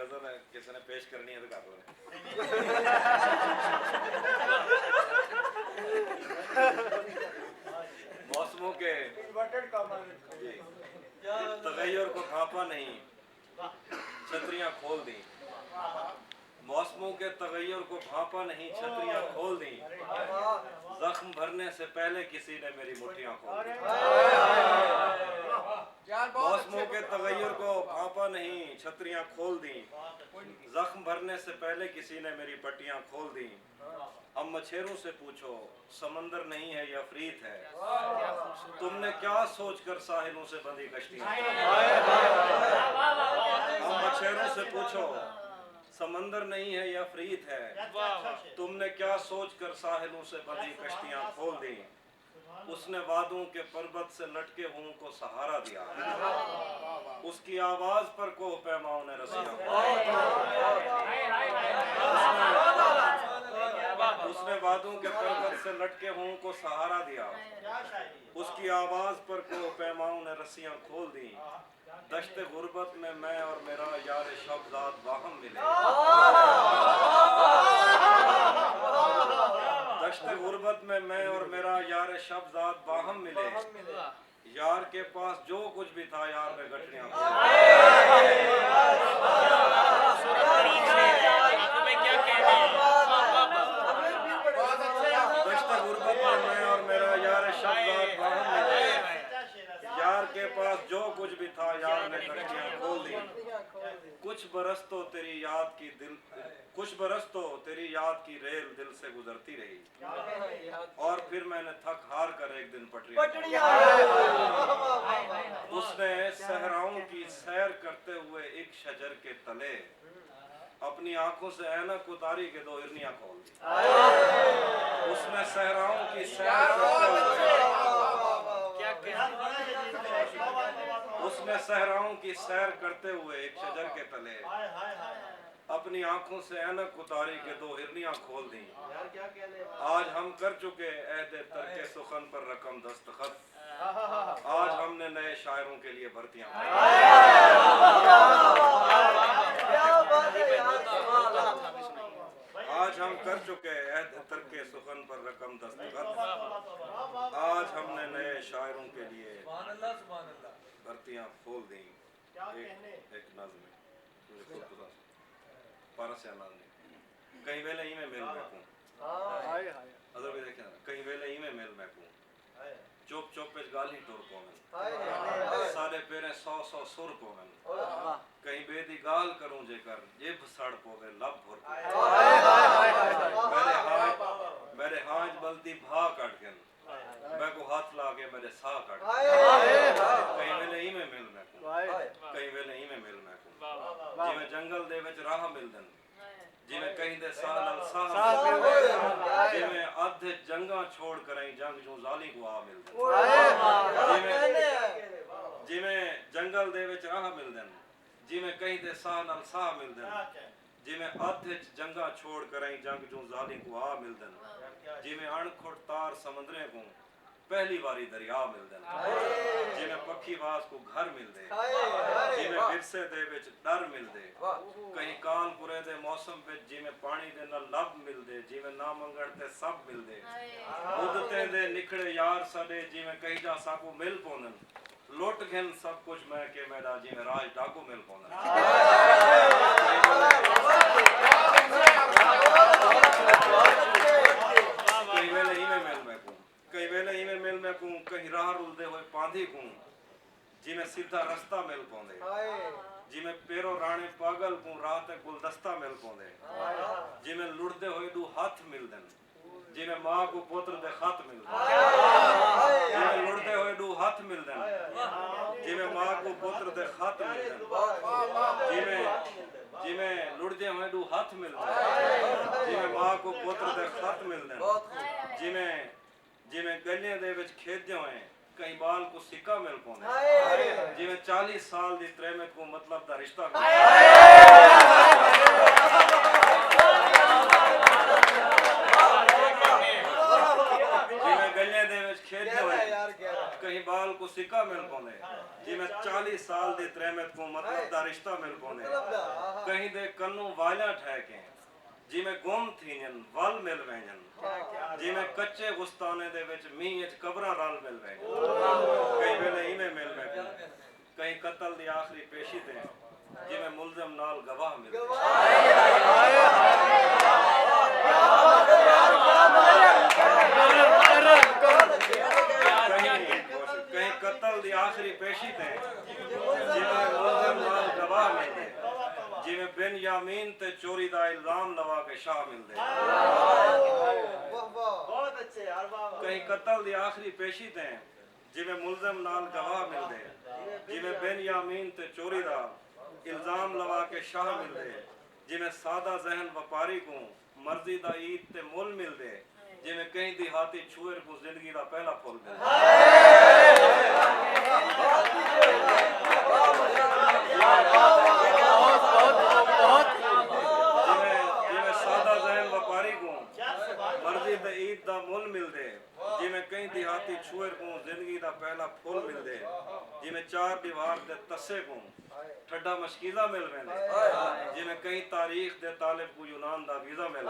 गजल है, किसी ने पेश करनी है तो कर लो। मौसमों के तगैयुर को भांपा नहीं, छतरियां खोल दी। मौसमों के तगैयुर को भांपा नहीं, छतरियां खोल दी। जख्म भरने से पहले किसी ने मेरी मुट्ठियां खोल दी। मौसमों के तगैयुर को भांपा नहीं, छतरियां खोल दी। जख्म भरने से पहले किसी ने मेरी पट्टियां खोल दी। अब मछेरों से पूछो, समंदर नहीं है या अफरीत है। तुमने क्या सोचकर साहिलों से बंधी कश्तियां। अब मछेरों से पूछो, समंदर नहीं है या अफरीत है। तुमने क्या सोचकर साहिलों से बंधी कश्तियां खोल दी। उसने वादों के पर्वत से लटके हुओं को सहारा दिया। उसकी आवाज पर कोह पैमाओं ने रसियां। उसने वादों के पर्वत से लटके हुओं को सहारा दिया। उसकी आवाज पर कोह पैमाओं ने रस्सियां खोल दी। दश्ते गुर्बत में मैं और मेरा यार शब्दात बाहम मिले। दश्ते गुर्बत में मैं और मेरा यार शब्दात बाहम मिले। यार के पास जो कुछ भी था यार में गठरियां। दश्ते गुर्बत में मैं और मेरा यार शब्दात बाहम मिले। यार के पास जो कुछ भी था यार ने गठरियां खोल दी। कुछ बरस तो तेरी याद की रेल दिल से गुजरती रही। और फिर मैंने थक हार कर एक दिन पटरियां। उसने सहराओं की सैर करते हुए एक शजर के तले अपनी आंखों से ऐनक उतारी के दो हिरनियां खोल दी। उसने सहराओं की सैर करते हुए उसने सहराओं की सैर करते हुए एक शजर के तले अपनी आंखों से ऐनक उतारी के दो हिरनियां खोल दी। आज हम कर चुके अहदे तरके सुखन पर रकम दस्तखत। आज हमने नए शायरों के लिए भर्तियां। आज हम कर चुके अहदे तरके सुखन पर रकम दस्तखत। आज हमने नए शायरों के लिए भर्तियां खोल दी। एक नज़्म पारसिया नाज़्म कहीं वेले ही में मेल महकूं। अदर भी देखे ना, कहीं वेले ही में मेल महकूं। चुप चुप पे गाली टोर पोवन। सारे पेरे 100 सुर पोवन। कहीं बेदी गाल करूं जेकर जिब सड़ पोवे लब भर। मेरे हाथ बलती भा काट गन। मैं को हाथ लागे मेरे साह काट। कहीं वेले ही में मेल महकूं। कहीं वेले ही में मेल महकूं। जिवें जंगल दे विच राह मिलदन। जिवें कहीं दे साह नाल साह। जिवें अधे जंगा छोड़ कर जंग जो जाली को आ मिलदन। जिवें जंगल दे विच राह मिलदन। जिवें कहीं दे साह नाल साह मिलदन। जिवें अधे जंगा छोड़ कर जंग जो जाली को आ मिलदन। जिवें अणखुट तार समंदरे को पहली बारी दरिया मिलदन। जिवें पक्षी वास को घर मिलदे। जिवें विरसे दे विच डर मिलदे। कहीं कालपुरे दे मौसम विच जिवें पानी दे नाल लब मिलदे। जिवें ना मंगण ते सब मिलदे। उदते दे निखड़े यार सडे जिवें कहीं जा साकू मिल पोंदन। लुट घिन सब कुछ मैं के मेरा जिवें राज डाकू मिल पोंदन। कहीं वेले ही में मेल महकूं। कहीं वेले ही में मेल महकूं। कहीं राह रुलदे हुए पांधी कूं। जिवें सीधा रास्ता मिल पोंदे। जिवें पेरो राणे पागल को रात गुलदस्ता मिल पोंदे। जिवें लुड़दे होए दू हाथ मिलदन। जिवें मां को पुत्र दे खत मिलदन। जिवें लुड़दे होए दू हाथ मिलदन। जिवें मां को पुत्र दे खत मिलदन। जिवें लुड़दे होए दू हाथ मिलदन। जिवें मां को पुत्र दे खत मिलदन। जिवें गलियां दे विच खेददे होए कहीं बाल को सिक्का मिल पोंदे। जिवें 40 साल दी त्रेमत को मतलब दा रिश्ता मिल। जिवें गलियां दे विच खेददे होए कहीं बाल को सिक्का मिल पोंदे। जिवें 40 साल दी त्रेमत को मतलब दा रिश्ता मिल पोंदे। कहीं दे कन्नू वाला ठहके जिमें गुम थीन वल मिल वैजन जिमें कच्चे गुस्ताने दे विच मींह विच कबरां रल मिल वैजन कई वेले इवें मिल वैजन कहीं कत्ल दी आखिरी पेशी ते जिमें मुलजम नाल गवाह मिल कहीं कत्ल दी आखिरी पेशी ते जिमें मुलजम नाल गवाह मिल जिमें बिन यामीन ते चोरी दा इल्जाम लवा के शाह मिलदे बहुत अच्छे यार वाह कहीं कत्ल दी आखिरी पेशी ते जिमें मुलजम नाल गवाह मिलदे जिमें बिन यामीन ते चोरी दा इल्जाम लवा के शाह मिलदे जिमें सादा जहन व्यापारी को मर्जी दा ईद ते मुल मिलदे जिमें कहीं देहाती छुएर को जिंदगी दा पहला फुल मिलदे मर्जी दा ईद दा मुल मिलदे जिमें कई देहाती छुएर को जिंदगी दा पहला फुल मिलदे जिमें चार दीवार दे तस्से को ठड्डा मशकीला मिल वेंदे जिमें कई तारीख दे तालिब को यूनान दा वीजा मिल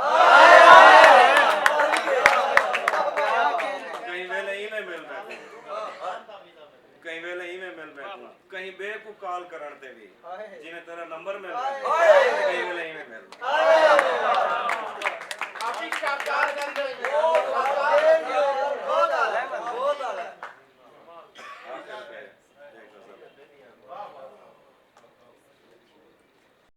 कई वेले इवें मिल बैठे कई वेले इवें मिल बैठे कहीं बे को कॉल करन ते भी जिमें तेरा नंबर मिल कई वेले इवें मिल काफी शानदार